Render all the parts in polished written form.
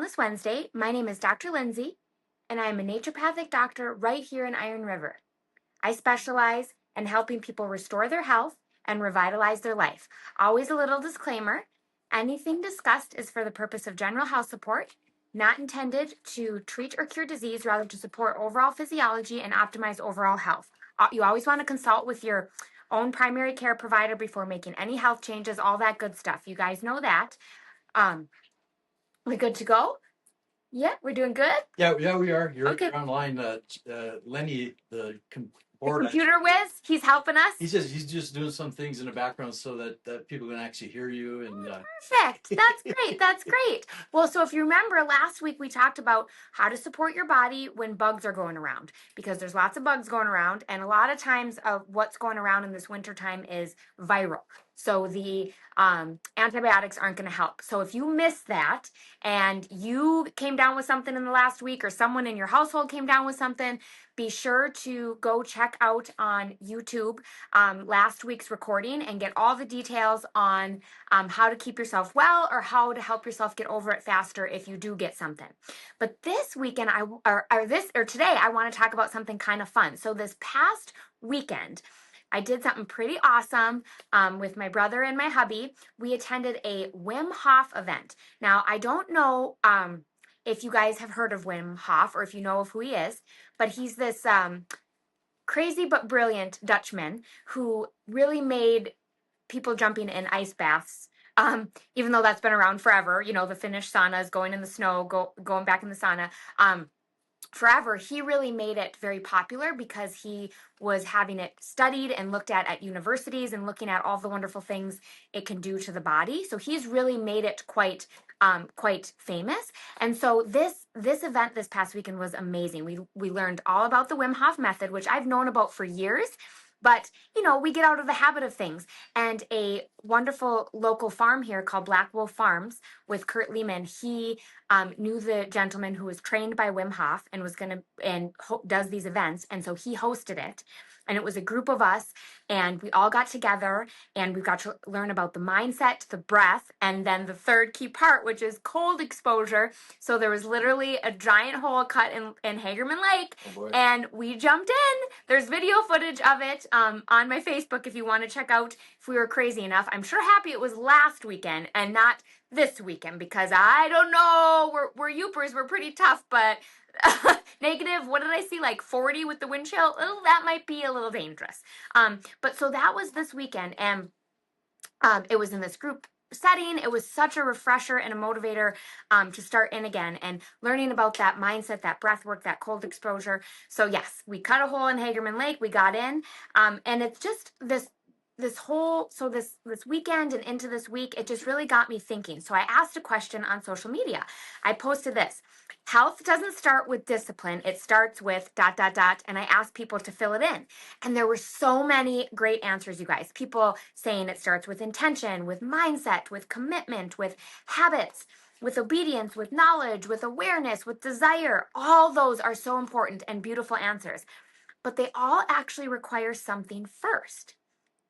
Wellness Wednesday. My name is Dr. Linzi, and I am a naturopathic doctor right here in Iron River. I specialize in helping people restore their health and revitalize their life. Always a little disclaimer, anything discussed is for the purpose of general health support, not intended to treat or cure disease, rather to support overall physiology and optimize overall health. You always want to consult with your own primary care provider before making any health changes, all that good stuff. You guys know that. We good to go? Yeah, we're doing good? Yeah, we are. You're Okay. online. Lenny, the The board computer whiz, he's helping us. he's just doing some things in the background so that people can actually hear you. And Perfect. That's great. That's great. Well, so if you remember last week, we talked about how to support your body when bugs are going around, because there's lots of bugs going around, and a lot of times what's going around in this winter time is viral. So the antibiotics aren't going to help. So if you missed that and you came down with something in the last week, or someone in your household came down with something, be sure to go check out on YouTube last week's recording and get all the details on how to keep yourself well, or how to help yourself get over it faster if you do get something. But this weekend, today, I want to talk about something kind of fun. So this past weekend, I did something pretty awesome with my brother and my hubby. We attended a Wim Hof event. Now, I don't know if you guys have heard of Wim Hof, or if you know of who he is, but he's this crazy but brilliant Dutchman who really made people jumping in ice baths, even though that's been around forever. You know, the Finnish saunas, going in the snow, going back in the sauna. Forever, he really made it very popular because he was having it studied and looked at universities, and looking at all the wonderful things it can do to the body. So he's really made it quite famous. And so this event this past weekend was amazing. We learned all about the Wim Hof Method, which I've known about for years. But, you know, we get out of the habit of things. And a wonderful local farm here called Black Wolf Farms with Kurt Lehman, he knew the gentleman who was trained by Wim Hof and does these events. And so he hosted it. And it was a group of us, and we all got together, and we got to learn about the mindset, the breath, and then the third key part, which is cold exposure. So there was literally a giant hole cut in Hagerman Lake, and we jumped in. There's video footage of it on my Facebook if you want to check out if we were crazy enough. I'm sure happy it was last weekend and not this weekend, because I don't know, we're Yoopers, we're pretty tough, but negative, what did I see, like 40 with the wind chill? Oh, that might be a little dangerous. But so that was this weekend, and it was in this group setting. It was such a refresher and a motivator to start in again and learning about that mindset, that breath work, that cold exposure. So yes, we cut a hole in Hagerman Lake, we got in, and it's just this weekend and into this week, it just really got me thinking. So I asked a question on social media. I posted this: health doesn't start with discipline, it starts with ... And I asked people to fill it in. And there were so many great answers, you guys. People saying it starts with intention, with mindset, with commitment, with habits, with obedience, with knowledge, with awareness, with desire. All those are so important and beautiful answers. But they all actually require something first: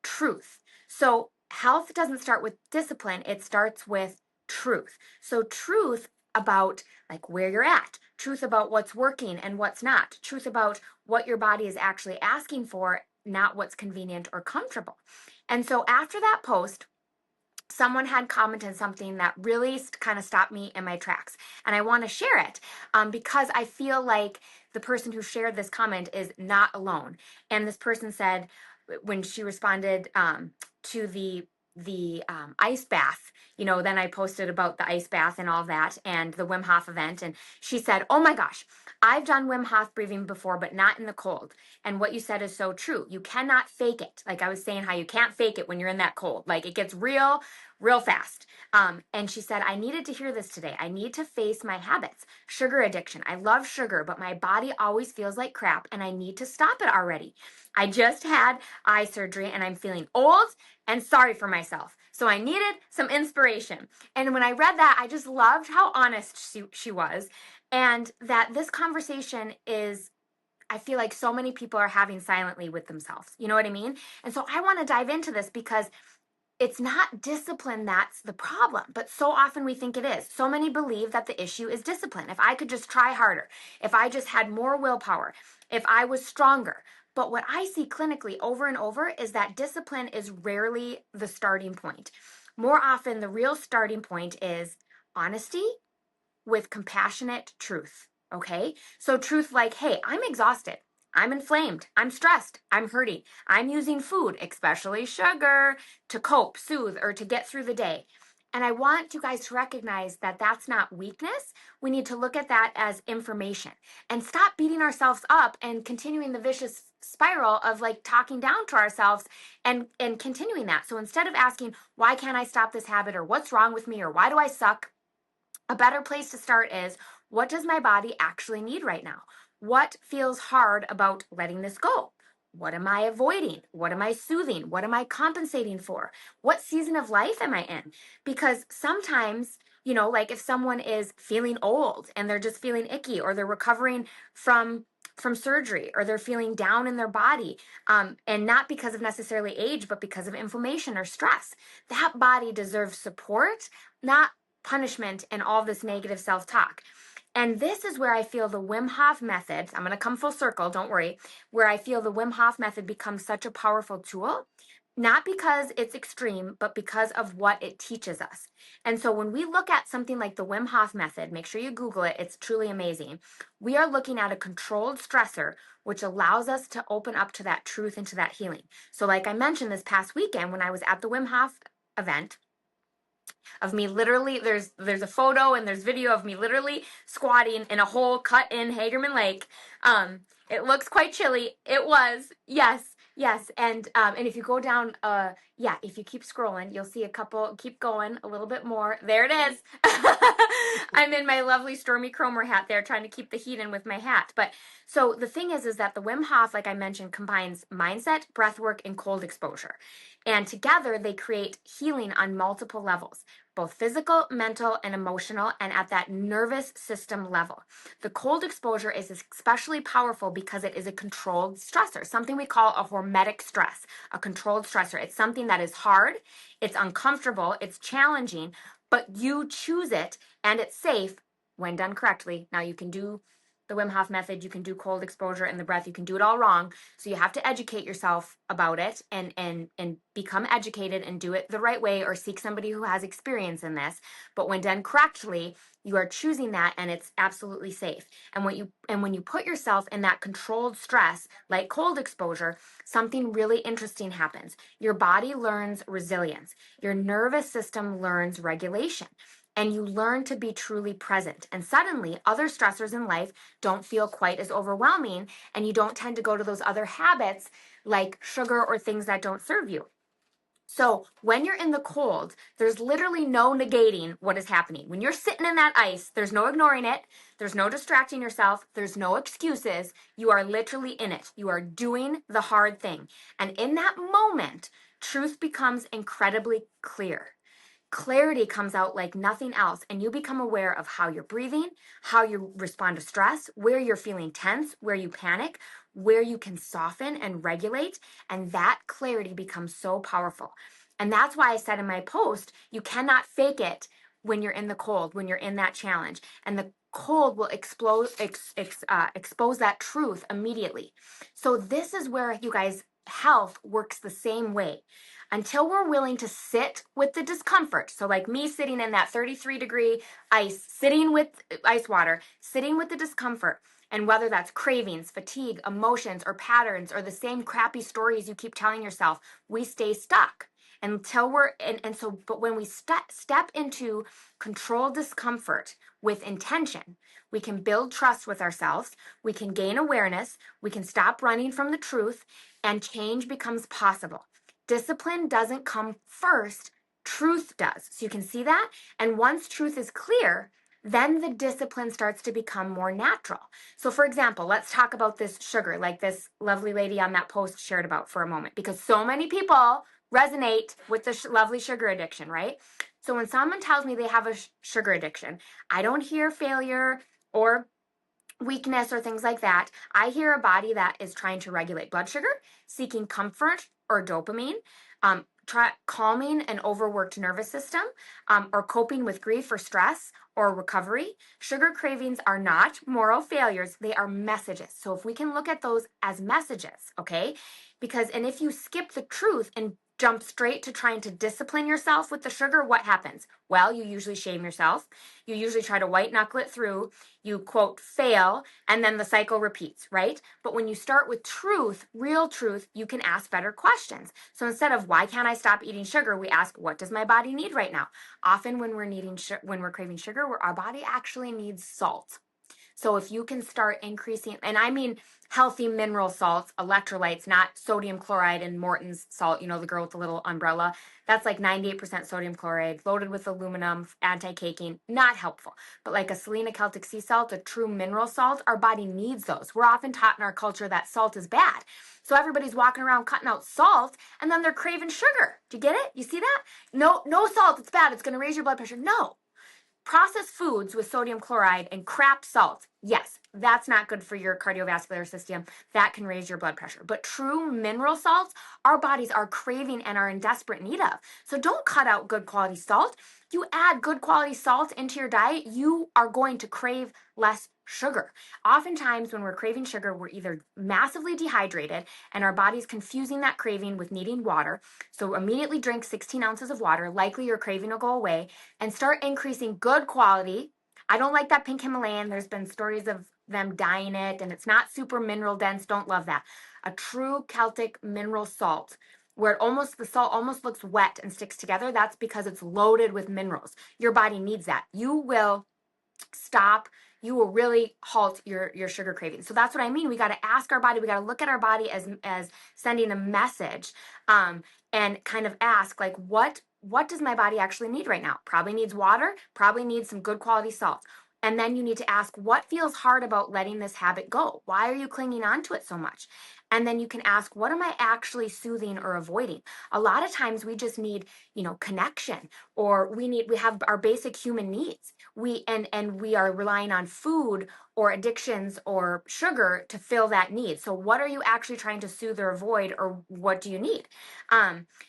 truth. So health doesn't start with discipline, it starts with truth. So truth about like where you're at, truth about what's working and what's not, truth about what your body is actually asking for, not what's convenient or comfortable. And so after that post, someone had commented something that really kind of stopped me in my tracks. And I want to share it because I feel like the person who shared this comment is not alone. And this person said, when she responded to the ice bath, you know, then I posted about the ice bath and all that and the Wim Hof event. And she said, oh my gosh, I've done Wim Hof breathing before, but not in the cold. And what you said is so true. You cannot fake it. Like I was saying, how you can't fake it when you're in that cold. Like it gets real fast. And she said, I needed to hear this today. I need to face my habits. Sugar addiction. I love sugar, but my body always feels like crap and I need to stop it already. I just had eye surgery and I'm feeling old and sorry for myself. So I needed some inspiration. And when I read that, I just loved how honest she was, and that this conversation is, I feel like so many people are having silently with themselves. You know what I mean? And so I want to dive into this because it's not discipline that's the problem, but so often we think it is. So many believe that the issue is discipline. If I could just try harder, if I just had more willpower, if I was stronger. But what I see clinically over and over is that discipline is rarely the starting point. More often, the real starting point is honesty with compassionate truth. Okay? So, truth like, hey, I'm exhausted. I'm inflamed. I'm stressed. I'm hurting. I'm using food, especially sugar, to cope, soothe, or to get through the day. And I want you guys to recognize that that's not weakness. We need to look at that as information and stop beating ourselves up and continuing the vicious spiral of like talking down to ourselves and continuing that. So instead of asking, why can't I stop this habit, or what's wrong with me, or why do I suck? A better place to start is, what does my body actually need right now? What feels hard about letting this go? What am I avoiding? What am I soothing? What am I compensating for? What season of life am I in? Because sometimes, like if someone is feeling old and they're just feeling icky, or they're recovering from surgery, or they're feeling down in their body, and not because of necessarily age, but because of inflammation or stress, that body deserves support, not punishment and all this negative self-talk. And this is where I feel the Wim Hof method, I'm going to come full circle, don't worry, where I feel the Wim Hof method becomes such a powerful tool, not because it's extreme, but because of what it teaches us. And so when we look at something like the Wim Hof method, make sure you Google it, it's truly amazing. We are looking at a controlled stressor, which allows us to open up to that truth and to that healing. So like I mentioned this past weekend when I was at the Wim Hof event, of me literally, there's a photo and there's video of me literally squatting in a hole cut in Hagerman Lake. It looks quite chilly. It was, yes. And if you go down, if you keep scrolling, you'll see a couple, keep going a little bit more. There it is. I'm in my lovely Stormy Cromer hat there, trying to keep the heat in with my hat. But so the thing is that the Wim Hof, like I mentioned, combines mindset, breath work, and cold exposure. And together they create healing on multiple levels, both physical, mental, and emotional, and at that nervous system level. The cold exposure is especially powerful because it is a controlled stressor, something we call a hormetic stress, a controlled stressor. It's something that is hard, it's uncomfortable, it's challenging, but you choose it and it's safe when done correctly. Now you can do the Wim Hof method, you can do cold exposure and the breath, you can do it all wrong. So you have to educate yourself about it and become educated and do it the right way, or seek somebody who has experience in this. But when done correctly, you are choosing that and it's absolutely safe. And when you put yourself in that controlled stress, like cold exposure, something really interesting happens. Your body learns resilience. Your nervous system learns regulation. And you learn to be truly present. And suddenly, other stressors in life don't feel quite as overwhelming, and you don't tend to go to those other habits like sugar or things that don't serve you. So when you're in the cold, there's literally no negating what is happening. When you're sitting in that ice, there's no ignoring it. There's no distracting yourself. There's no excuses. You are literally in it. You are doing the hard thing. And in that moment, truth becomes incredibly clear. Clarity comes out like nothing else, and you become aware of how you're breathing, how you respond to stress, where you're feeling tense, where you panic, where you can soften and regulate, and that clarity becomes so powerful. And that's why I said in my post, you cannot fake it when you're in the cold, when you're in that challenge, and the cold will expose that truth immediately. So this is where, you guys, health works the same way. Until we're willing to sit with the discomfort, so like me sitting in that 33-degree ice, sitting with ice water, sitting with the discomfort, and whether that's cravings, fatigue, emotions, or patterns, or the same crappy stories you keep telling yourself, we stay stuck until we're but when we step into controlled discomfort with intention, we can build trust with ourselves, we can gain awareness, we can stop running from the truth, and change becomes possible. Discipline doesn't come first, truth does. So you can see that. And once truth is clear, then the discipline starts to become more natural. So for example, let's talk about this sugar, like this lovely lady on that post shared about for a moment, because so many people resonate with the lovely sugar addiction, right? So when someone tells me they have a sugar addiction, I don't hear failure or weakness or things like that. I hear a body that is trying to regulate blood sugar, seeking comfort or dopamine, calming an overworked nervous system, or coping with grief or stress or recovery. Sugar cravings are not moral failures, they are messages. So if we can look at those as messages, okay? And if you skip the truth and jump straight to trying to discipline yourself with the sugar, what happens? Well, you usually shame yourself. You usually try to white knuckle it through. You quote, fail, and then the cycle repeats, right? But when you start with truth, real truth, you can ask better questions. So instead of why can't I stop eating sugar, we ask, what does my body need right now? Often when we're craving sugar, our body actually needs salt. So if you can start increasing, and I mean healthy mineral salts, electrolytes, not sodium chloride and Morton's salt, the girl with the little umbrella. That's like 98% sodium chloride, loaded with aluminum, anti-caking, not helpful. But like a Selena Celtic sea salt, a true mineral salt, our body needs those. We're often taught in our culture that salt is bad. So everybody's walking around cutting out salt, and then they're craving sugar. Do you get it? You see that? No salt, it's bad. It's going to raise your blood pressure. No. Processed foods with sodium chloride and crap salt, yes, that's not good for your cardiovascular system. That can raise your blood pressure. But true mineral salts, our bodies are craving and are in desperate need of. So don't cut out good quality salt. You add good quality salt into your diet, you are going to crave less sugar. Oftentimes, when we're craving sugar, we're either massively dehydrated and our body's confusing that craving with needing water. So immediately drink 16 ounces of water. Likely your craving will go away, and start increasing good quality. I don't like that pink Himalayan. There's been stories of them dyeing it, and it's not super mineral dense. Don't love that. A true Celtic mineral salt, where the salt almost looks wet and sticks together. That's because it's loaded with minerals. Your body needs that. You will really halt your sugar craving. So that's what I mean. We got to ask our body, we got to look at our body as sending a message, and kind of ask, like, what does my body actually need right now? Probably needs water, probably needs some good quality salt. And then you need to ask, what feels hard about letting this habit go? Why are you clinging on to it so much? And then you can ask, what am I actually soothing or avoiding? A lot of times we just need, connection, or we have our basic human needs. We are relying on food or addictions or sugar to fill that need. So what are you actually trying to soothe or avoid, or what do you need?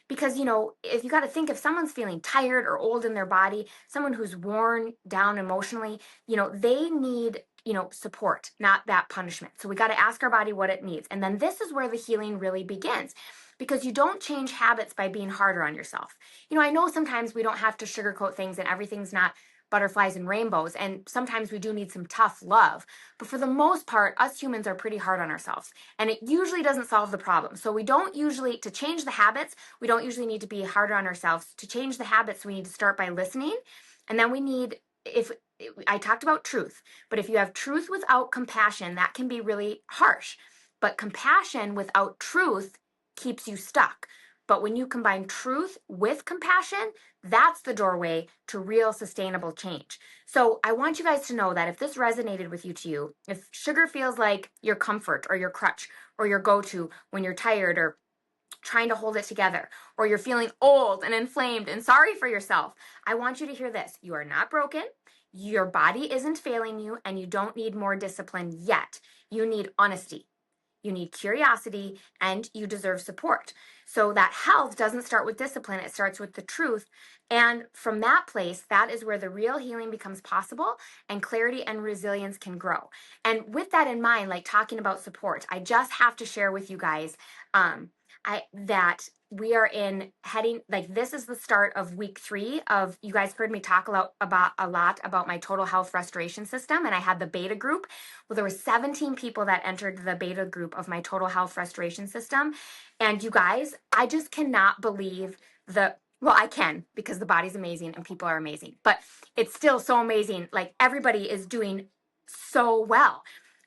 Because, if you got to think, if someone's feeling tired or old in their body, someone who's worn down emotionally, they need, support, not that punishment. So we got to ask our body what it needs. And then this is where the healing really begins, because you don't change habits by being harder on yourself. I know sometimes we don't have to sugarcoat things and everything's not butterflies and rainbows. And sometimes we do need some tough love. But for the most part, us humans are pretty hard on ourselves. And it usually doesn't solve the problem. So to change the habits, we don't usually need to be harder on ourselves. To change the habits, we need to start by listening. And then I talked about truth, but if you have truth without compassion, that can be really harsh. But compassion without truth keeps you stuck. But when you combine truth with compassion, that's the doorway to real sustainable change. So I want you guys to know that if this resonated with you, if sugar feels like your comfort or your crutch or your go-to when you're tired or trying to hold it together, or you're feeling old and inflamed and sorry for yourself, I want you to hear this. You are not broken. Your body isn't failing you, and you don't need more discipline yet. You need honesty. You need curiosity, and you deserve support. So that health doesn't start with discipline, it starts with the truth. And from that place, that is where the real healing becomes possible, and clarity and resilience can grow. And with that in mind, like talking about support, I just have to share with you guys that we are this is the start of week 3 of, you guys heard me talk a lot about my total health restoration system, and I had the beta group. Well, there were 17 people that entered the beta group of my total health restoration system. And you guys, I just cannot believe I can, because the body's amazing and people are amazing, but it's still so amazing. Like, everybody is doing so well.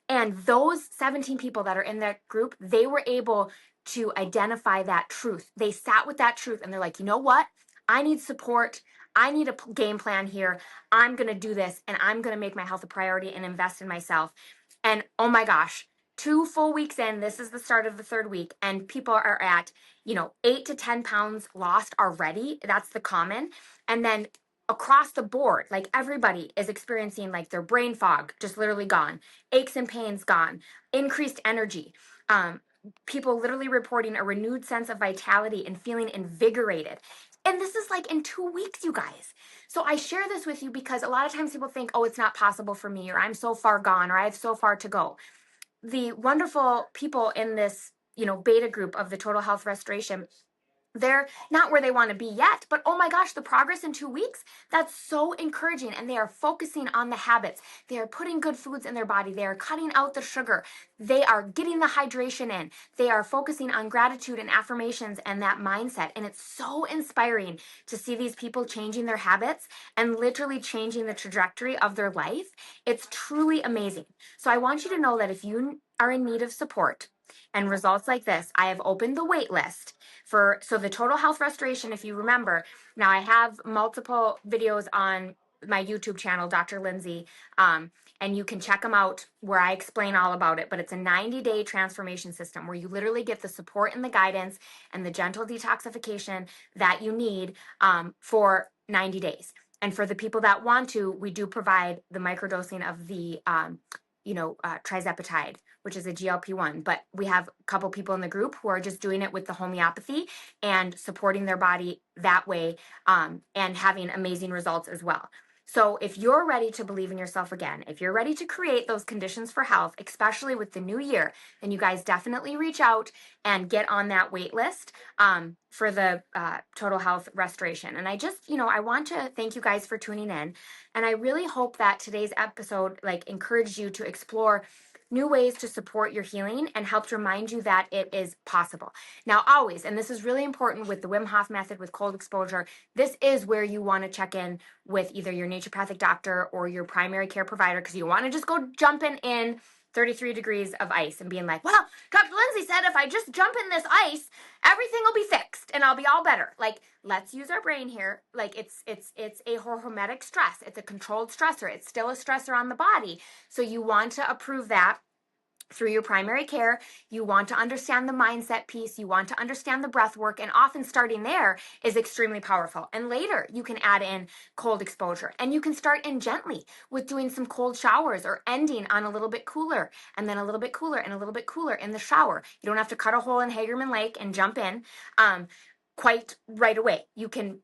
And those 17 people that are in that group, they were able to identify that truth. They sat with that truth and they're like, you know what? I need support. I need a game plan here. I'm going to do this, and I'm going to make my health a priority and invest in myself. And oh my gosh, 2 full weeks in, this is the start of the 3rd week, and people are at, 8 to 10 pounds lost already. That's the common. And then across the board, like, everybody is experiencing, like, their brain fog just literally gone, aches and pains gone, increased energy, people literally reporting a renewed sense of vitality and feeling invigorated. And this is like in 2 weeks, you guys. So I share this with you because a lot of times people think, oh, it's not possible for me, or I'm so far gone, or I have so far to go. The wonderful people in this, beta group of the Total Health Restoration, they're not where they want to be yet, but oh my gosh, the progress in 2 weeks, that's so encouraging. And they are focusing on the habits. They are putting good foods in their body. They are cutting out the sugar. They are getting the hydration in. They are focusing on gratitude and affirmations and that mindset. And it's so inspiring to see these people changing their habits and literally changing the trajectory of their life. It's truly amazing. So I want you to know that if you are in need of support and results like this, I have opened the wait list so the Total Health Restoration. If you remember, now I have multiple videos on my YouTube channel, Dr.Linzi, and you can check them out where I explain all about it. But it's a 90-day transformation system where you literally get the support and the guidance and the gentle detoxification that you need for 90 days. And for the people that want to, we do provide the microdosing of the trizepatide, which is a GLP-1. But we have a couple people in the group who are just doing it with the homeopathy and supporting their body that way, and having amazing results as well. So if you're ready to believe in yourself again, if you're ready to create those conditions for health, especially with the new year, then you guys definitely reach out and get on that wait list for the Total Health Restoration. And I want to thank you guys for tuning in. And I really hope that today's episode encouraged you to explore new ways to support your healing and helped remind you that it is possible. Now, always, and this is really important with the Wim Hof Method with cold exposure, this is where you want to check in with either your naturopathic doctor or your primary care provider, because you want to just go jumping in 33 degrees of ice and being like, well, Dr. Linzi said if I just jump in this ice, everything will be fixed and I'll be all better. Let's use our brain here. It's a hormetic stress. It's a controlled stressor. It's still a stressor on the body. So you want to approve that through your primary care. You want to understand the mindset piece. You want to understand the breath work. And often starting there is extremely powerful. And later you can add in cold exposure. And you can start in gently with doing some cold showers or ending on a little bit cooler and then a little bit cooler and a little bit cooler in the shower. You don't have to cut a hole in Hagerman Lake and jump in quite right away. You can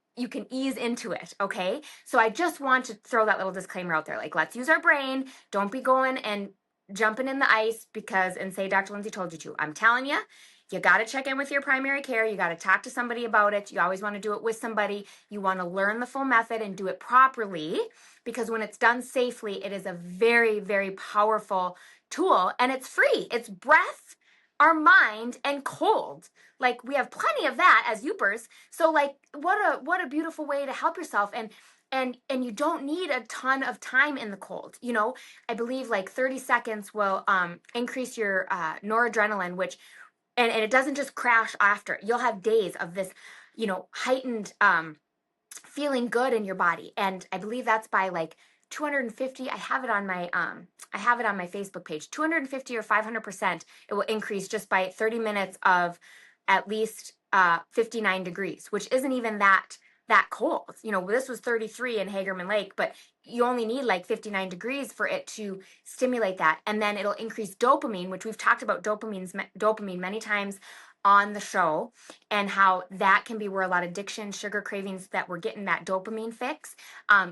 ease into it, okay? So I just want to throw that little disclaimer out there. Let's use our brain. Don't be going and jumping in the ice and say Dr. Linzi told you to. I'm telling you, you got to check in with your primary care. You got to talk to somebody about it. You always want to do it with somebody. You want to learn the full method and do it properly, because when it's done safely, it is a very, very powerful tool, and it's free. It's breath, our mind, and cold. We have plenty of that as Youpers. So what a beautiful way to help yourself. And you don't need a ton of time in the cold. I believe 30 seconds will increase your noradrenaline, which, and it doesn't just crash after. You'll have days of this, heightened feeling good in your body. And I believe that's by 250. I have it on my Facebook page. 250 or 500%. It will increase just by 30 minutes of at least 59 degrees, which isn't even that cold. This was 33 in Hagerman Lake, but you only need 59 degrees for it to stimulate that. And then it'll increase dopamine, which we've talked about dopamine many times on the show, and how that can be where a lot of addiction, sugar cravings, that we're getting that dopamine fix.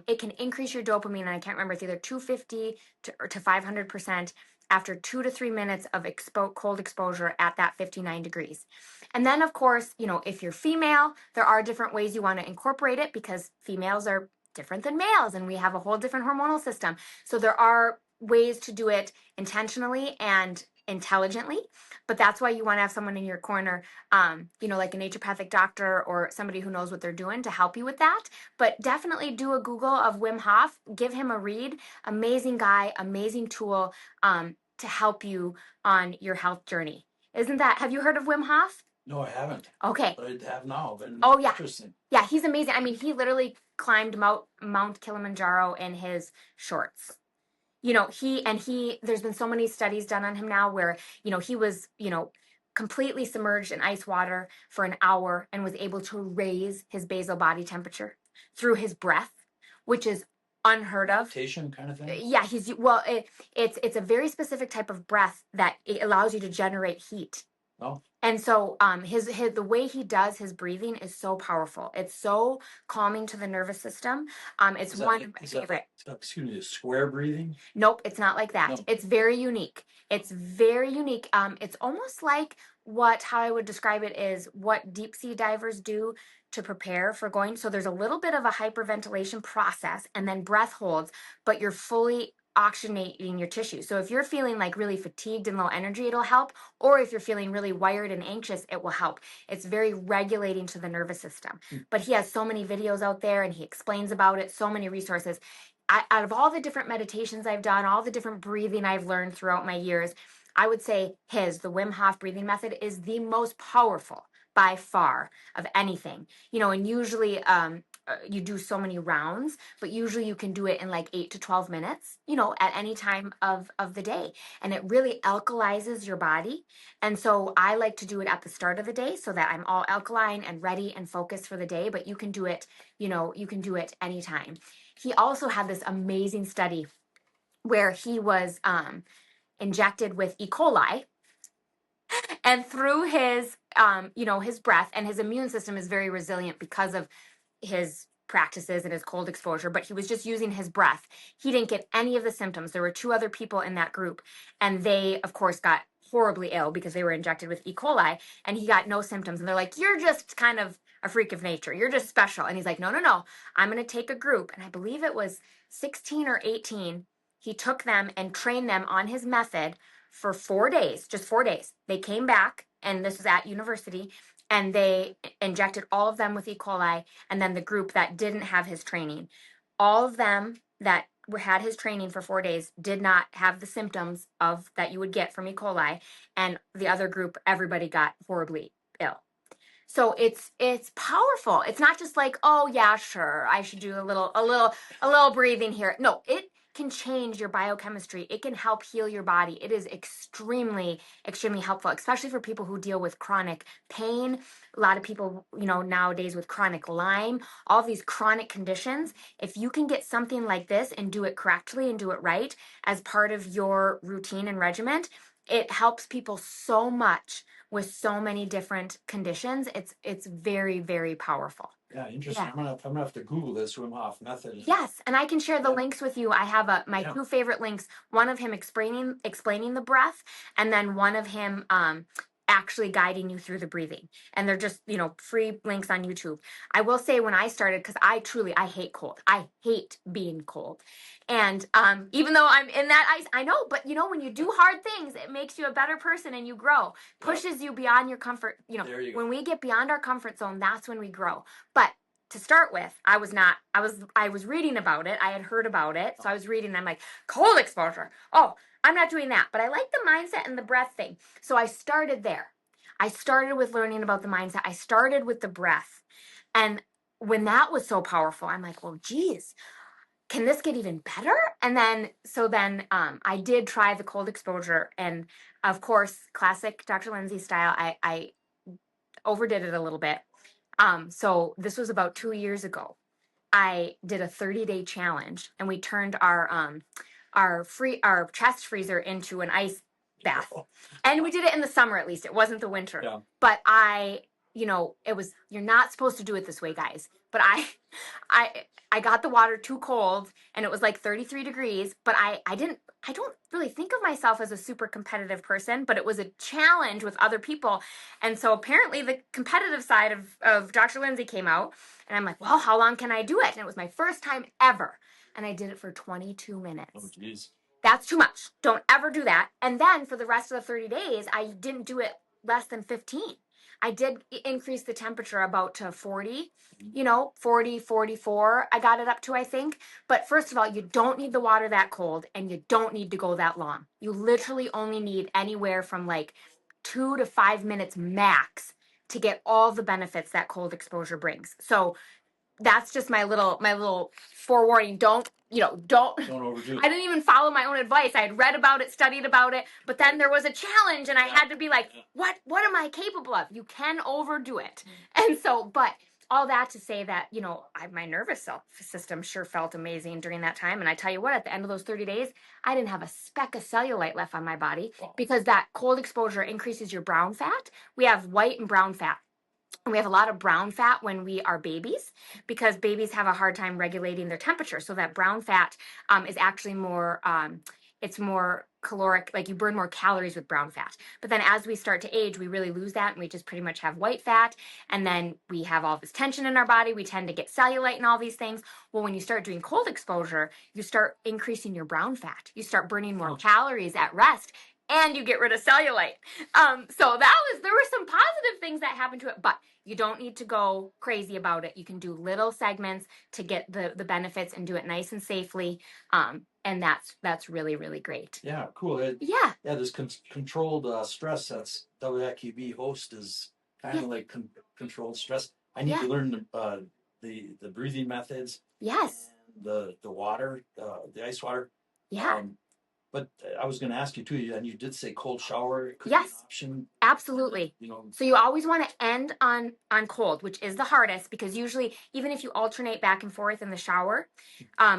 It can increase your dopamine, and I can't remember, it's either 250 to 500% after 2 to 3 minutes of cold exposure at that 59 degrees. And then, of course, if you're female, there are different ways you want to incorporate it, because females are different than males and we have a whole different hormonal system. So there are ways to do it intentionally and intelligently, but that's why you want to have someone in your corner, like a naturopathic doctor or somebody who knows what they're doing to help you with that. But definitely do a Google of Wim Hof, give him a read. Amazing guy, amazing tool to help you on your health journey. Have you heard of Wim Hof? No, I haven't. Okay. But I have now. But Oh, yeah. Interesting. Yeah, he's amazing. I mean, he literally climbed Mount Kilimanjaro in his shorts. There's been so many studies done on him now where, he was, completely submerged in ice water for an hour and was able to raise his basal body temperature through his breath, which is unheard of. Meditation kind of thing? Yeah, it's a very specific type of breath that it allows you to generate heat. Oh, And so his the way he does his breathing is so powerful. It's so calming to the nervous system. It's one of my favorite. Excuse me, square breathing? Nope, it's not like that. No. It's very unique. It's very unique. It's almost like how I would describe it is what deep sea divers do to prepare for going. So there's a little bit of a hyperventilation process and then breath holds, but you're fully oxygenating your tissue. So if you're feeling like really fatigued and low energy, it'll help. Or if you're feeling really wired and anxious, it will help. It's very regulating to the nervous system. But he has so many videos out there and he explains about it, so many resources. Out of all the different meditations I've done, all the different breathing I've learned throughout my years, I would say the Wim Hof breathing method is the most powerful by far of anything. And usually you do so many rounds, but usually you can do it in like 8 to 12 minutes, at any time of the day. And it really alkalizes your body. And so I like to do it at the start of the day so that I'm all alkaline and ready and focused for the day, but you can do it, anytime. He also had this amazing study where he was injected with E. coli, and through his breath, and his immune system is very resilient because of his practices and his cold exposure, but he was just using his breath. He didn't get any of the symptoms. There were 2 other people in that group, and they, of course, got horribly ill because they were injected with E. coli, and he got no symptoms. And they're like, you're just kind of a freak of nature. You're just special. And he's like, no, no, no. I'm going to take a group. And I believe it was 16 or 18. He took them and trained them on his method for 4 days, just 4 days. They came back, and this was at university, and they injected all of them with E. coli, and then the group that didn't have his training. All of them that had his training for 4 days did not have the symptoms of that you would get from E. coli, and the other group, everybody got horribly ill. So it's powerful. It's not just like, oh yeah, sure, I should do a little breathing here. No, it can change your biochemistry. It can help heal your body. It is extremely, extremely helpful, especially for people who deal with chronic pain. A lot of people, nowadays with chronic Lyme, all these chronic conditions. If you can get something like this and do it correctly and do it right as part of your routine and regimen, it helps people so much with so many different conditions. It's very, very powerful. Yeah, interesting. Yeah. I'm gonna have to Google this Wim Hof method. Yes, and I can share the links with you. I have my Yeah. 2 favorite links. One of him explaining the breath, and then one of him actually guiding you through the breathing. And they're just, free links on YouTube. I will say when I started, because I hate cold. I hate being cold. And even though I'm in that ice, I know, but when you do hard things, it makes you a better person and you grow. Pushes you beyond your comfort. There you go. When we get beyond our comfort zone, that's when we grow. But to start with, I was reading about it. I had heard about it. So I was reading and I'm like, cold exposure. Oh, I'm not doing that. But I like the mindset and the breath thing. So I started there. I started with learning about the mindset. I started with the breath. And when that was so powerful, I'm like, well, geez, can this get even better? And then I did try the cold exposure. And of course, classic Dr.Linzi style, I overdid it a little bit. So this was about 2 years ago. I did a 30-day challenge, and we turned our chest freezer into an ice bath. And we did it in the summer, at least. It wasn't the winter. Yeah. But you're not supposed to do it this way, guys. But I got the water too cold, and it was like 33 degrees, but I don't really think of myself as a super competitive person, but it was a challenge with other people. And so apparently the competitive side of Dr.Linzi came out, and I'm like, well, how long can I do it? And it was my first time ever. And I did it for 22 minutes. Oh, geez. That's too much. Don't ever do that. And then for the rest of the 30 days, I didn't do it less than 15. I did increase the temperature about to 40, 40, 44. I got it up to, I think. But first of all, you don't need the water that cold, and you don't need to go that long. You literally only need anywhere from like 2 to 5 minutes max to get all the benefits that cold exposure brings. So that's just my little forewarning. Don't overdo it. I didn't even follow my own advice. I had read about it, studied about it, but then there was a challenge, and I had to be like, what am I capable of? You can overdo it. And so, but all that to say that, my nervous system sure felt amazing during that time. And I tell you what, at the end of those 30 days, I didn't have a speck of cellulite left on my body because that cold exposure increases your brown fat. We have white and brown fat. And we have a lot of brown fat when we are babies because babies have a hard time regulating their temperature. So that brown fat is actually more, it's more caloric, like you burn more calories with brown fat. But then as we start to age, we really lose that and we just pretty much have white fat. And then we have all this tension in our body. We tend to get cellulite and all these things. Well, when you start doing cold exposure, you start increasing your brown fat. You start burning more calories at rest and you get rid of cellulite. So there were some positive things that happened to it, but you don't need to go crazy about it. You can do little segments to get the benefits and do it nice and safely. And that's really, really great. Yeah, cool. Yeah. Yeah, this controlled stress that's WQB host is kind of like controlled stress. I need to learn the breathing methods. Yes. The water, the ice water. Yeah. But I was going to ask you too, and you did say cold shower could yes. be an option. Absolutely. So you always want to end on cold, which is the hardest because usually, even if you alternate back and forth in the shower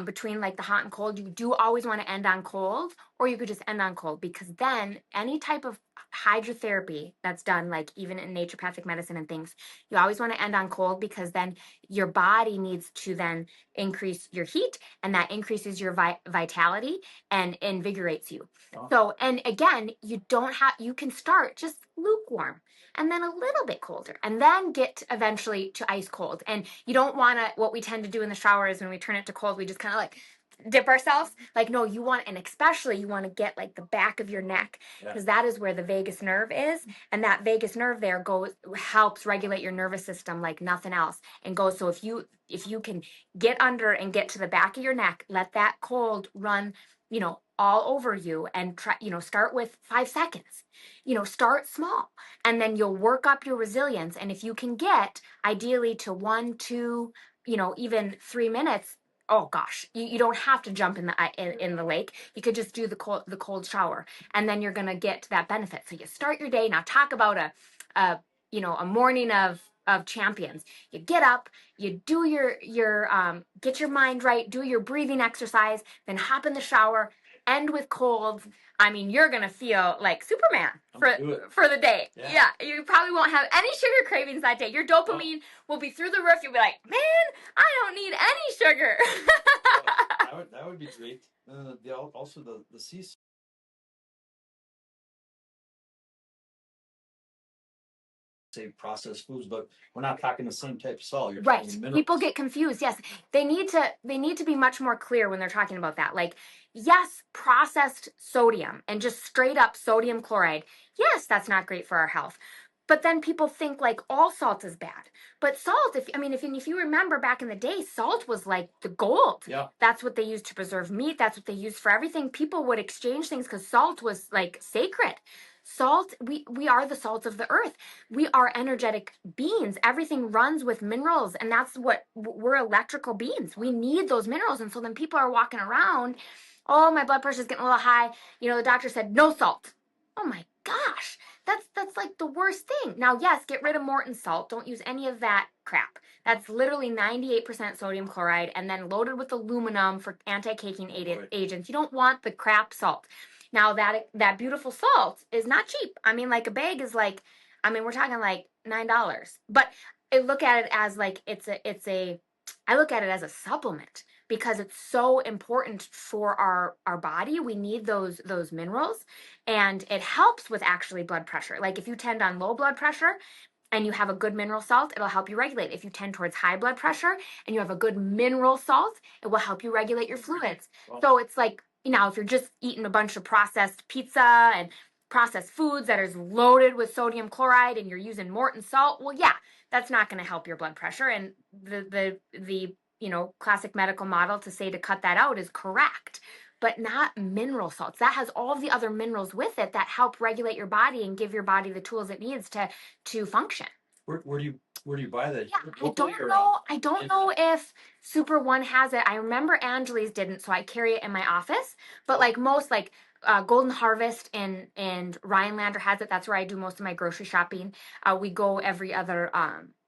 between like the hot and cold, you do always want to end on cold, or you could just end on cold because then any type of hydrotherapy that's done, like even in naturopathic medicine and things, you always want to end on cold because then your body needs to then increase your heat and that increases your vitality and invigorates you. Oh. So, and again, you can start just lukewarm and then a little bit colder and then get eventually to ice cold. And you don't want to, what we tend to do in the shower is when we turn it to cold, we just kind of like dip ourselves. Like, no, and especially you want to get like the back of your neck because that is where the vagus nerve is. And that vagus nerve there helps regulate your nervous system like nothing else and goes. So if you can get under and get to the back of your neck, let that cold run, all over you and try, start with 5 seconds, start small and then you'll work up your resilience. And if you can get ideally to 1, 2, even 3 minutes, oh gosh, you don't have to jump in the lake. You could just do the cold shower and then you're going to get to that benefit. So you start your day. Now talk about a morning of champions. You get up, you do your get your mind right, do your breathing exercise, then hop in the shower, end with colds. I mean, you're gonna feel like Superman for the day. Yeah, you probably won't have any sugar cravings that day. Your dopamine will be through the roof. You'll be like, man, I don't need any sugar. That would be great. Also the sea. Say processed foods, but we're not talking the same type of salt. You're right. People get confused. Yes, they need to be much more clear when they're talking about that. Like, yes, processed sodium and just straight up sodium chloride. Yes, that's not great for our health. But then people think like all salt is bad. But salt, if you remember back in the day, salt was like the gold. Yeah. That's what they used to preserve meat. That's what they used for everything. People would exchange things because salt was like sacred. Salt, we are the salt of the earth. We are energetic beings. Everything runs with minerals, and that's what we're electrical beings. We need those minerals. And so then people are walking around, oh, my blood pressure is getting a little high. The doctor said no salt. Oh my gosh, that's like the worst thing. Now, yes, get rid of Morton salt. Don't use any of that crap. That's literally 98% sodium chloride and then loaded with aluminum for anti-caking agents. You don't want the crap salt. Now that beautiful salt is not cheap. I mean, like a bag is like, we're talking like $9. But I look at it as like I look at it as a supplement because it's so important for our body. We need those minerals and it helps with actually blood pressure. Like if you tend on low blood pressure and you have a good mineral salt, it'll help you regulate. If you tend towards high blood pressure and you have a good mineral salt, it will help you regulate your fluids. Wow. So it's like, if you're just eating a bunch of processed pizza and processed foods that is loaded with sodium chloride and you're using Morton salt, well, yeah, that's not going to help your blood pressure. And the classic medical model to say to cut that out is correct, but not mineral salts. That has all the other minerals with it that help regulate your body and give your body the tools it needs to function. Where do you buy that? Yeah, I don't know if Super One has it. I remember Angeli's didn't, so I carry it in my office. But like most, like Golden Harvest and Rhinelander has it. That's where I do most of my grocery shopping. We go every other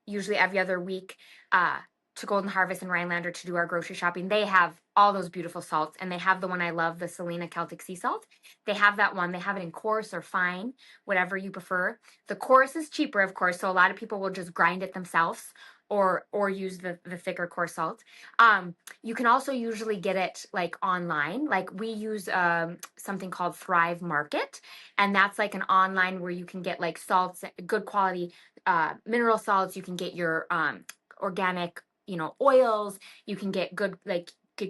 usually every other week to Golden Harvest and Rhinelander to do our grocery shopping. They have all those beautiful salts, and they have the one I love, the Selena Celtic Sea Salt. They have that one. They have it in coarse or fine, whatever you prefer. The coarse is cheaper, of course, so a lot of people will just grind it themselves or use the thicker coarse salt. You can also usually get it like online. Like we use something called Thrive Market, and that's like an online where you can get like salts, good quality mineral salts. You can get your organic, oils. You can get good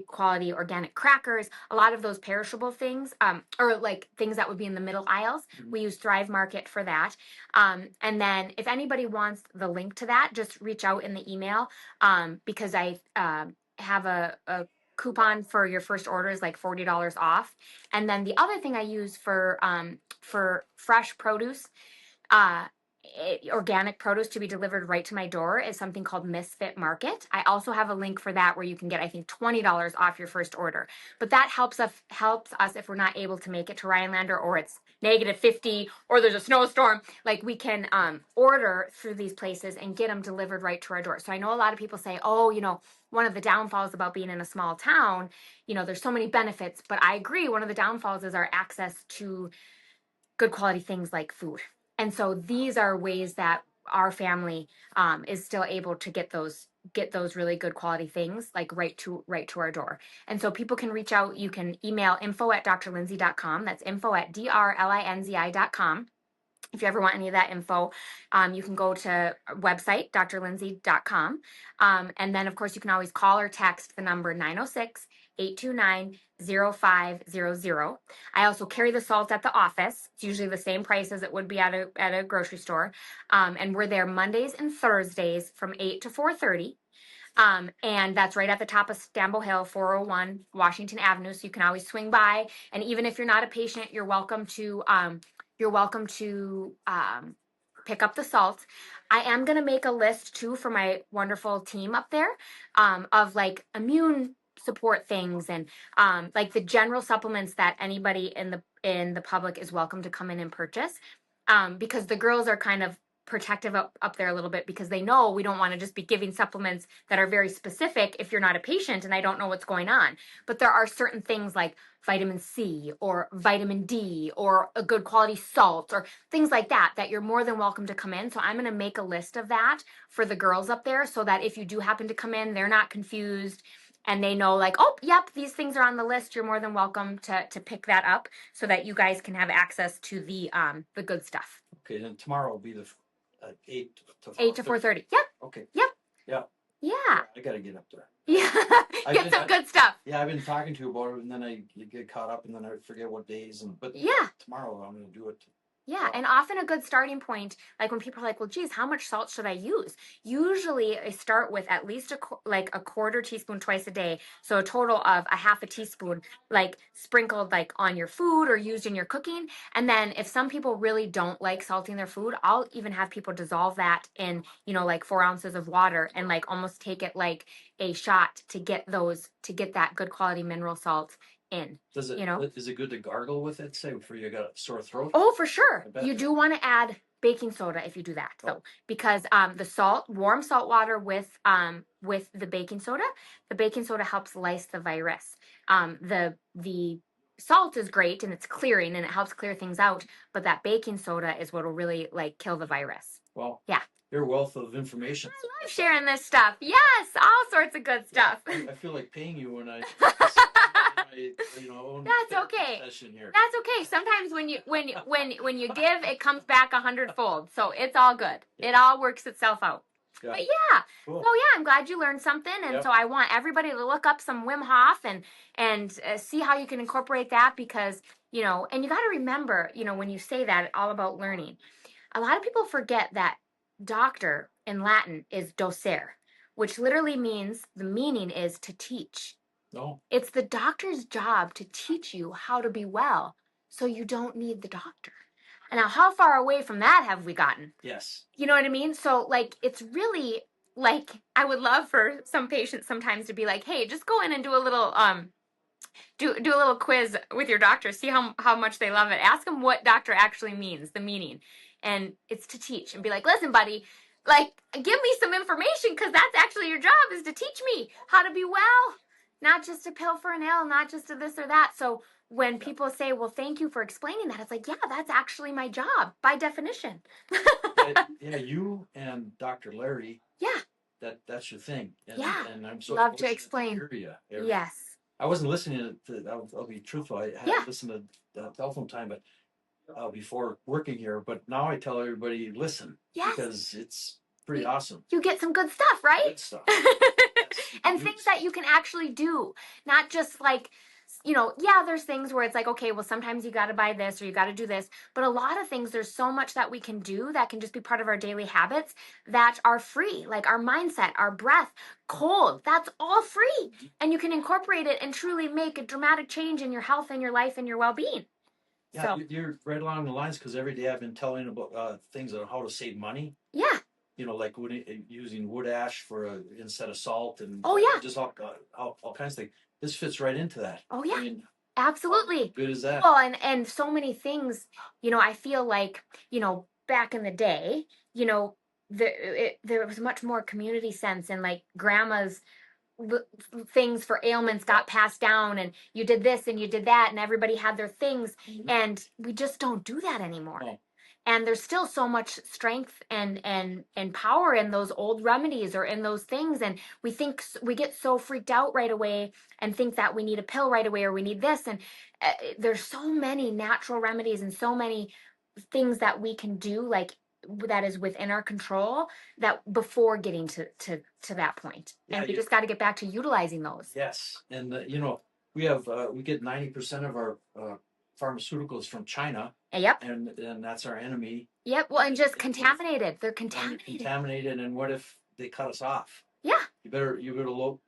quality organic crackers. A lot of those perishable things, or like things that would be in the middle aisles. We use Thrive Market for that. And then if anybody wants the link to that, just reach out in the email, because I have a coupon for your first order is like $40 off. And then the other thing I use for fresh produce, organic produce to be delivered right to my door, is something called Misfit Market. I also have a link for that where you can get, I think, $20 off your first order. But that helps us if we're not able to make it to Rhinelander, or it's -50, or there's a snowstorm. Like we can order through these places and get them delivered right to our door. So I know a lot of people say, oh, one of the downfalls about being in a small town, there's so many benefits. But I agree, one of the downfalls is our access to good quality things like food. And so these are ways that our family is still able to get those really good quality things like right to our door. And so people can reach out. You can email info@drlinzi.com. That's info@drlinzi.com. If you ever want any of that info, you can go to our website, drlinzi.com. And then, of course, you can always call or text the number 906-829-0500. I also carry the salt at the office. It's usually the same price as it would be at a grocery store. And we're there Mondays and Thursdays from 8 to 4:30. And that's right at the top of Stambo Hill, 401 Washington Avenue. So you can always swing by. And even if you're not a patient, you're welcome to pick up the salt. I am going to make a list too for my wonderful team up there, of like immune support things, and like the general supplements that anybody in the public is welcome to come in and purchase, because the girls are kind of protective up there a little bit, because they know we don't want to just be giving supplements that are very specific if you're not a patient and I don't know what's going on. But there are certain things like vitamin C or vitamin D or a good quality salt or things like that you're more than welcome to come in. So I'm going to make a list of that for the girls up there, so that if you do happen to come in, they're not confused and they know like, oh, yep, these things are on the list. You're more than welcome to pick that up, so that you guys can have access to the good stuff. Okay, then tomorrow will be the 8 to 4:30. Yep. Okay. Yep. Yeah. Yeah. I got to get up there. Yeah. Get some good stuff. Yeah, I've been talking to you about it, and then I get caught up, and then I forget what days. But yeah, tomorrow I'm going to do it. Yeah, and often a good starting point, like when people are like, well, geez, how much salt should I use? Usually I start with at least a quarter teaspoon twice a day. So a total of a half a teaspoon, like sprinkled like on your food or used in your cooking. And then if some people really don't like salting their food, I'll even have people dissolve that in, like 4 ounces of water and like almost take it like a shot to get that good quality mineral salt in. Is it good to gargle with it, say, before you got a sore throat? Oh, for sure. You do want to add baking soda if you do that. So because the warm salt water with the baking soda helps lyse the virus. The salt is great and it's clearing and it helps clear things out, but that baking soda is what will really like kill the virus. Well, yeah. You're a wealth of information. I love sharing this stuff. Yes, all sorts of good stuff. I feel like paying you when I own That's okay. session here. That's okay. Sometimes when you give, it comes back 100-fold. So it's all good. It all works itself out. Yeah. But yeah. Cool. So yeah, I'm glad you learned something, and so I want everybody to look up some Wim Hof and see how you can incorporate that, because and you got to remember, when you say that, all about learning. A lot of people forget that doctor in Latin is docere, which literally means, the meaning is to teach. No. It's the doctor's job to teach you how to be well, so you don't need the doctor. And now, how far away from that have we gotten? Yes. You know what I mean? So, like, it's really, like, I would love for some patients sometimes to be like, hey, just go in and do a little, do a little quiz with your doctor, see how much they love it. Ask them what doctor actually means, the meaning. And it's to teach, and be like, listen, buddy, Like, give me some information, because that's actually your job, is to teach me how to be well, not just a pill for an ill, not just a this or that. So when people say, well, thank you for explaining that, it's like, yeah, that's actually my job by definition. Yeah, you and Dr. Larry. Yeah. That's your thing. Yeah. And I'm so Love to fortunate explain. hear you. Yes. I wasn't listening to, I'll be truthful. I Yeah. hadn't listened to telephone time, but before working here. But now I tell everybody, listen, Yes. because it's pretty awesome. You get some good stuff, right? Good stuff. Yes, And things that you can actually do, not just like, you know, yeah, there's things where it's like, okay, well, sometimes you got to buy this or you got to do this. But a lot of things, there's so much that we can do that can just be part of our daily habits that are free, like our mindset, our breath, cold. That's all free. And you can incorporate it and truly make a dramatic change in your health and your life and your well-being. Yeah, so, you're right along the lines, because every day I've been telling about things on how to save money. Yeah. You know, like using wood ash instead of salt, and just all kinds of things. This fits right into that. Oh yeah, I mean, absolutely. How good is that? Well, and so many things. You know, I feel like, you know, back in the day, you know, there was much more community sense, and like grandma's things for ailments got passed down, and you did this and you did that, and everybody had their things. And we just don't do that anymore. Oh. And there's still so much strength and power in those old remedies or in those things, and we get so freaked out right away and think that we need a pill right away or we need this. And there's so many natural remedies and so many things that we can do, like that is within our control, that before getting to that point. Yeah, and we just got to get back to utilizing those. Yes. And you know, we get 90% of our pharmaceuticals from China. Yep. And that's our enemy. Yep. Well, and just contaminated. They're contaminated. Contaminated, and what if they cut us off? Yeah. You better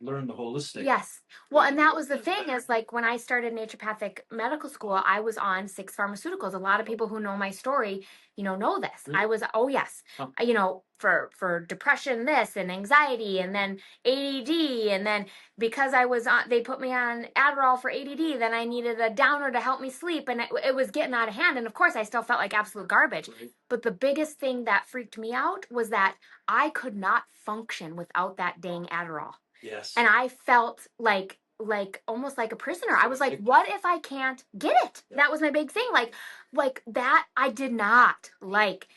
learn the holistic. Yes. Well, and that was the thing, is like when I started naturopathic medical school, I was on 6 pharmaceuticals. A lot of people who know my story, you know this. Really? I was, oh yes, you know, for depression, this, and anxiety, and then ADD, and then because I was on, they put me on Adderall for ADD, then I needed a downer to help me sleep, and it was getting out of hand. And of course, I still felt like absolute garbage. Right. But the biggest thing that freaked me out was that I could not function without that dang Adderall. Yes. And I felt like almost like a prisoner. I was like, what if I can't get it? Yeah. That was my big thing. Like that, I did not like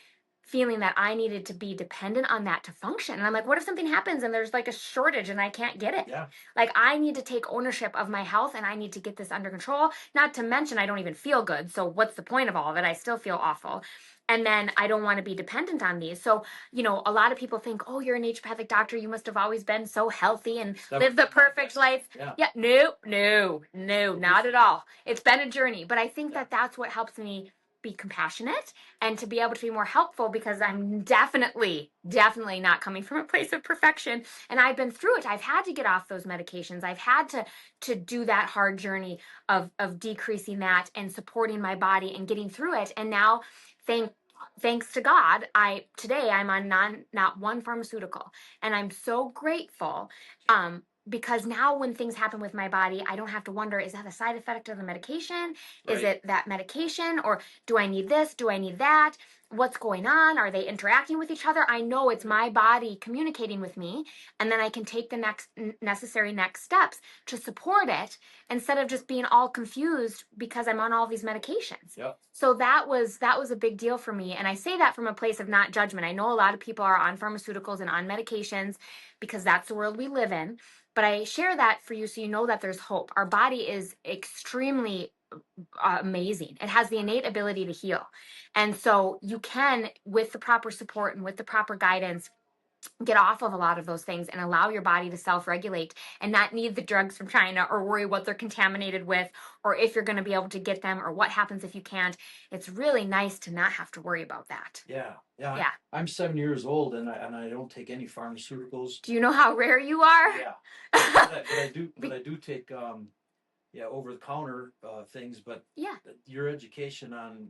feeling that I needed to be dependent on that to function. And I'm like, what if something happens and there's like a shortage and I can't get it? Yeah. Like, I need to take ownership of my health and I need to get this under control. Not to mention, I don't even feel good. So what's the point of all of it? I still feel awful. And then I don't want to be dependent on these. So, you know, a lot of people think, oh, you're a naturopathic doctor, you must have always been so healthy and lived the perfect life. Yeah. No, not at all. It's been a journey. But I think that that's what helps me be compassionate and to be able to be more helpful, because I'm definitely not coming from a place of perfection. And I've been through it. I've had to get off those medications. I've had to do that hard journey of decreasing that and supporting my body and getting through it. And now, thanks to God, today I'm on not one pharmaceutical, and I'm so grateful. Because now when things happen with my body, I don't have to wonder, is that a side effect of the medication? Right. Is it that medication? Or do I need this? Do I need that? What's going on? Are they interacting with each other? I know it's my body communicating with me, and then I can take the necessary next steps to support it, instead of just being all confused because I'm on all these medications. Yep. So that was a big deal for me. And I say that from a place of not judgment. I know a lot of people are on pharmaceuticals and on medications because that's the world we live in. But I share that for you so you know that there's hope. Our body is extremely amazing. It has the innate ability to heal. And so you can, with the proper support and with the proper guidance, get off of a lot of those things and allow your body to self-regulate and not need the drugs from China or worry what they're contaminated with, or if you're going to be able to get them, or what happens if you can't. It's really nice to not have to worry about that. Yeah. I'm 7 years old and I don't take any pharmaceuticals. Do you know how rare you are? Yeah. but I do take over the counter things, but your education on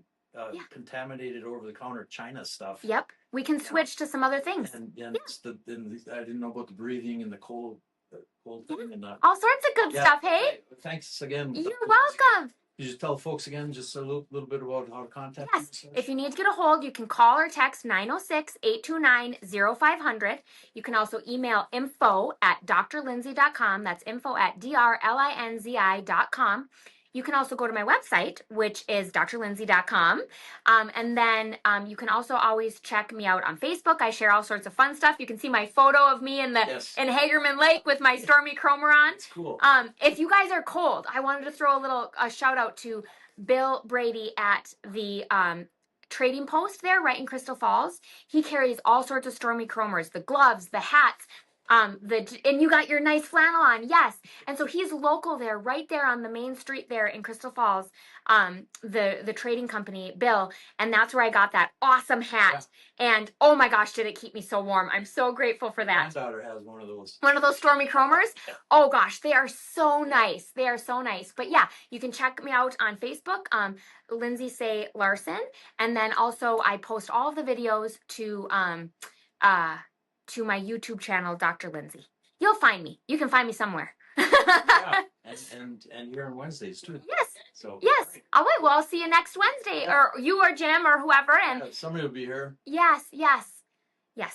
contaminated over the counter China stuff. Yep. We can switch to some other things. And I didn't know about the breathing and the cold thing and all sorts of good stuff, hey? Thanks again. You're welcome. You just tell folks again just a little bit about how to contact you. Yes. If you need to get a hold, you can call or text 906-829-0500. You can also email info@drlinzi.com. That's info@drlinzi.com. You can also go to my website, which is drlinzi.com. And then you can also always check me out on Facebook. I share all sorts of fun stuff. You can see my photo of me in Hagerman Lake with my Stormy Cromer on. It's cool. If you guys are cold, I wanted to throw a shout out to Bill Brady at the Trading Post there, right in Crystal Falls. He carries all sorts of Stormy Cromers, the gloves, the hats, and you got your nice flannel on, yes. And so he's local there, right there on the main street there in Crystal Falls, the trading company, Bill, and that's where I got that awesome hat. Yeah. And oh my gosh, did it keep me so warm. I'm so grateful for that. My daughter has one of those. One of those Stormy Cromers? Oh gosh, they are so nice. They are so nice. But yeah, you can check me out on Facebook, Lindsay Say Larson, and then also I post all of the videos to my YouTube channel, Dr. Linzi. You'll find me. You can find me somewhere. Yeah. And you're on Wednesdays too. Yes. So yes. All right. Well, I'll see you next Wednesday, or you or Jim or whoever. And somebody will be here. Yes. Yes,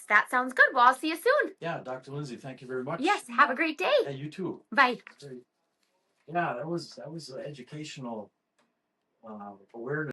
that sounds good. Well, I'll see you soon. Yeah, Dr. Linzi, thank you very much. Yes. Have a great day. Yeah, you too. Bye. Yeah, that was educational awareness.